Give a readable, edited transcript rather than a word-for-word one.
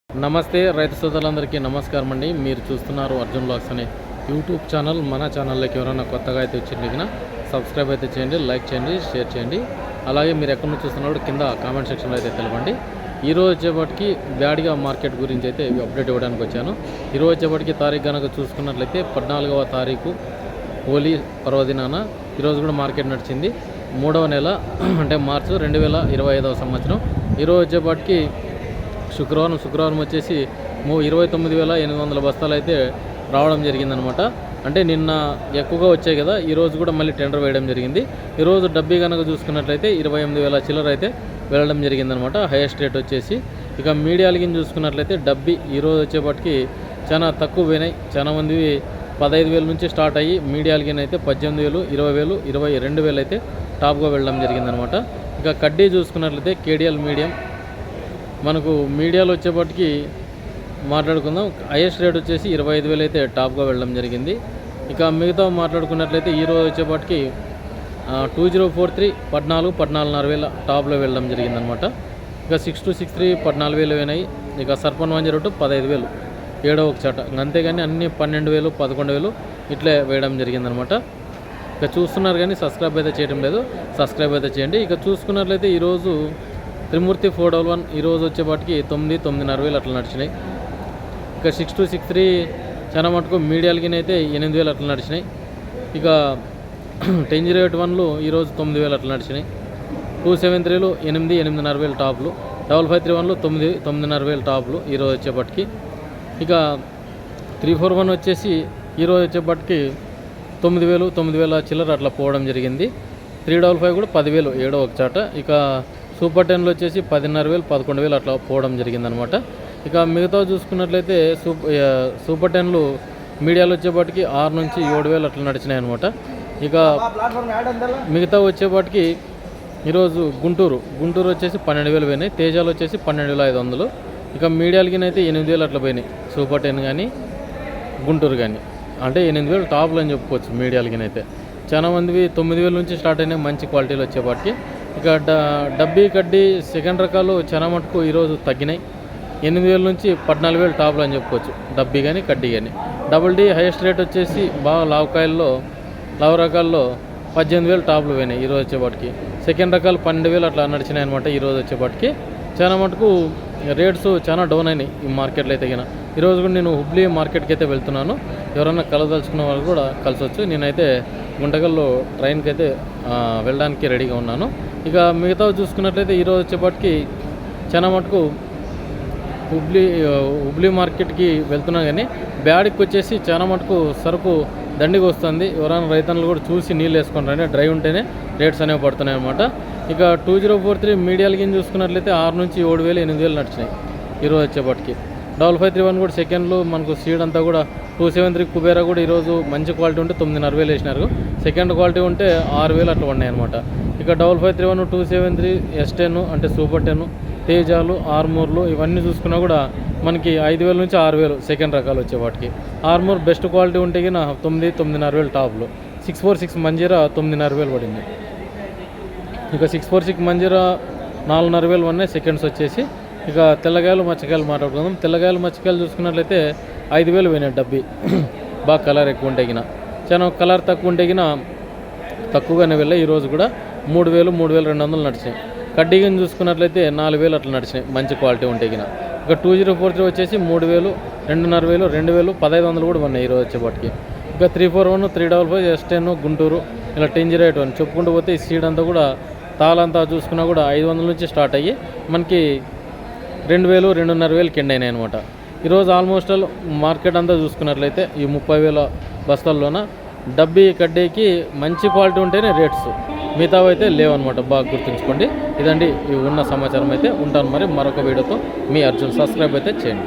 నమస్తే రైతు సోదరులందరికీ నమస్కారం అండి. మీరు చూస్తున్నారు అర్జున్ బ్లాగ్స్ అనే యూట్యూబ్ ఛానల్. మన ఛానల్లోకి ఎవరైనా కొత్తగా అయితే వచ్చింది సబ్స్క్రైబ్ అయితే చేయండి, లైక్ చేయండి, షేర్ చేయండి. అలాగే మీరు ఎక్కడి నుంచి చూస్తున్నప్పుడు కింద కామెంట్ సెక్షన్లో అయితే తెలపండి. ఈరోజు వచ్చేపటికి బ్యాడ్గా మార్కెట్ గురించి అయితే అప్డేట్ ఇవ్వడానికి వచ్చాను. ఈరోజు వచ్చేపటికి తారీఖు కనుక చూసుకున్నట్లయితే 14వ తారీఖు హోలీ పర్వదినాన ఈరోజు కూడా మార్కెట్ నడిచింది. 3వ నెల అంటే మార్చి 2025వ సంవత్సరం. ఈరోజు వచ్చేపటికి శుక్రవారం వచ్చేసి 29,800 బస్తాలు అయితే రావడం జరిగిందనమాట. అంటే నిన్న ఎక్కువగా వచ్చాయి కదా, ఈరోజు కూడా మళ్ళీ టెండర్ వేయడం జరిగింది. ఈరోజు డబ్బీ కనుక చూసుకున్నట్లయితే 28,000 చిల్లర అయితే వెళ్ళడం జరిగిందనమాట, హైయెస్ట్ రేట్ వచ్చేసి. ఇక మీడియాలకి చూసుకున్నట్లయితే డబ్బీ ఈరోజు వచ్చేపటికి చాలా తక్కువ పోయినాయి. చాలా మంది 15,000 నుంచి స్టార్ట్ అయ్యి మీడియాలకి అయితే 18,000, 20,000, 22,000 అయితే టాప్గా వెళ్ళడం జరిగిందనమాట. ఇక కడ్డీ చూసుకున్నట్లయితే కేడిఎల్ మీడియం మనకు మీడియాలో వచ్చేపటికి మాట్లాడుకుందాం. హైయెస్ట్ రేట్ వచ్చేసి 25,000 అయితే టాప్గా వెళ్ళడం జరిగింది. ఇక మిగతా మాట్లాడుకున్నట్లయితే ఈరోజు వచ్చేపటికి 2043 14,500 టాప్లో వెళ్ళడం జరిగిందనమాట. ఇక 6263 14,000 పోయినాయి. ఇక సర్పన్ 102 15,000 7వ ఒక చాట. అంతేగాని అన్ని 12,000 11,000 ఇట్లే వేయడం జరిగిందనమాట. ఇక చూస్తున్నారు కానీ సబ్స్క్రైబ్ అయితే చేయడం లేదు, సబ్స్క్రైబ్ అయితే చేయండి. ఇక చూసుకున్నట్లయితే ఈరోజు త్రిమూర్తి 411 ఈరోజు వచ్చేపాటికి 9,900 అట్లా నడిచినాయి. ఇక 6263 చాలా మటుకు మీడియాలకి అయితే 8,000 అట్లా నడిచినాయి. ఇక 1008 ఈరోజు 9,000 అట్లా నడిచినాయి. 273 8,900 టాప్లు. 5531 9,900 టాప్లు ఈరోజు వచ్చేపటికి. ఇక 341 వచ్చేసి ఈరోజు వచ్చేపటికి 9,000 చిల్లర అట్లా పోవడం జరిగింది. 355 కూడా 10,000 7వ ఒక చాట. ఇక సూపర్ 10లో వచ్చేసి 10,500 11,000 అట్లా పోవడం జరిగిందనమాట. ఇక మిగతా చూసుకున్నట్లయితే సూపర్ 10లు మీడియాలో వచ్చేపాటికి 6 నుంచి 7,000 అట్లా నడిచినాయి అనమాట. ఇక మిగతా వచ్చేపాటికి ఈరోజు గుంటూరు వచ్చేసి 12,000 పోయినాయి. తేజాలు వచ్చేసి 12,500. ఇక మీడియాలకి అయితే 8,000 అట్లా పోయినాయి. సూపర్ 10 కానీ గుంటూరు కానీ అంటే 8,000 టాప్లు అని చెప్పుకోవచ్చు. మీడియాలకి అయితే చాలా మందివి 9,000 నుంచి స్టార్ట్ అయినాయి మంచి క్వాలిటీలు వచ్చేపాటికి. ఇక డబ్బీ కడ్డీ సెకండ్ రకాలు చాలా మటుకు ఈరోజు తగ్గినాయి. 8,000 నుంచి 14,000 టాప్లు అని చెప్పుకోవచ్చు. డబ్బీ కానీ కడ్డీ కానీ. డబుల్ డీ హైయెస్ట్ రేట్ వచ్చేసి బాగా లావు రకాల్లో 18,000 టాప్లు పోయినాయి ఈరోజు వచ్చేపాటికి. సెకండ్ రకాలు 12,000 అట్లా నడిచినాయి అనమాట ఈరోజు వచ్చేపాటికి. చాలా మటుకు రేట్స్ చాలా డౌన్ అయినాయి ఈ మార్కెట్లో అయితే. ఈరోజు కూడా నేను హుబ్లీ మార్కెట్కి అయితే వెళ్తున్నాను. ఎవరైనా కలదలుచుకున్న వాళ్ళు కూడా కలిసొచ్చు. నేనైతే గుంటకల్లో ట్రైన్కి అయితే వెళ్ళడానికి రెడీగా ఉన్నాను. ఇక మిగతా చూసుకున్నట్లయితే ఈరోజు వచ్చేపాటికి చాలా మటుకు హుబ్లీ మార్కెట్కి వెళ్తున్నా కానీ బ్యాడ్కి వచ్చేసి చాలా మటుకు సరుకు దండిగా వస్తుంది. ఎవరైనా రైతన్నులు కూడా చూసి నీళ్ళు వేసుకుంటారంటే డ్రై ఉంటేనే రేట్స్ అనేవి పడుతున్నాయి అనమాట. ఇక 2043 మీడియాలకి చూసుకున్నట్లయితే 6 నుంచి 7,000 8,000 నడిచినాయి ఈరోజు వచ్చేపాటికి. 5531 కూడా సెకండ్లు మనకు సీడ్ అంతా కూడా 273 కుబేరా కూడా ఈరోజు మంచి క్వాలిటీ ఉంటే 9,500 వేసినారు. సెకండ్ క్వాలిటీ ఉంటే 6,000 అట్లా ఉన్నాయి అనమాట. ఇక 5531 273 S10 అంటే సూపర్ 10 తేజాలు ఆర్మూర్లు ఇవన్నీ చూసుకున్నా కూడా మనకి 5,000 నుంచి 6,000 సెకండ్ రకాలు వచ్చేవాటికి. ఆర్మూర్ బెస్ట్ క్వాలిటీ ఉంటే 9,900 టాప్లు. 646 మంజీరా 9,500 పడింది. ఇక 646 మంజీరా 4,500 ఉన్నాయి సెకండ్స్ వచ్చేసి. ఇక తెల్లగాయలు మచ్చకాయలు మాట్లాడుకుందాం. తెల్లగాయలు మచ్చకాయలు చూసుకున్నట్లయితే 5,000 పోయినాయి డబ్బీ. బాగా కలర్ ఎక్కువ ఉంటే చాలా కలర్ తక్కువ ఉంటే తక్కువగానే వెళ్ళాయి. ఈరోజు కూడా 3,000 3,200 నడిచినాయి. కడ్డీగిని చూసుకున్నట్లయితే 4,000 అట్లా నడిచినాయి మంచి క్వాలిటీ ఉంటే ఇక 2043 వచ్చేసి 3,000 2,500 2,000 1,500 కూడా ఉన్నాయి ఈరోజు వచ్చేపాటికి. ఇక 341 355 S10 గుంటూరు ఇలా 1008 చెప్పుకుంటూ పోతే ఈ సీడ్ అంతా కూడా తాళంతా చూసుకున్నా కూడా 500 నుంచి స్టార్ట్ అయ్యి మనకి 2,000 2,500 కింద అయినాయి అనమాట. ఈరోజు ఆల్మోస్ట్ ఆల్ మార్కెట్ అంతా చూసుకున్నట్లయితే ఈ 30,000 బస్తాల్లోన డబ్బీ కడ్డీకి మంచి క్వాలిటీ ఉంటేనే రేట్స్, మిగతావి అయితే లేవన్నమాట. బాగా గుర్తుంచుకోండి. ఇదండి ఈ ఉన్న సమాచారం అయితే. ఉంటాను మరి మరొక వీడియోతో. మీ అర్జున్. సబ్స్క్రైబ్ అయితే చేయండి.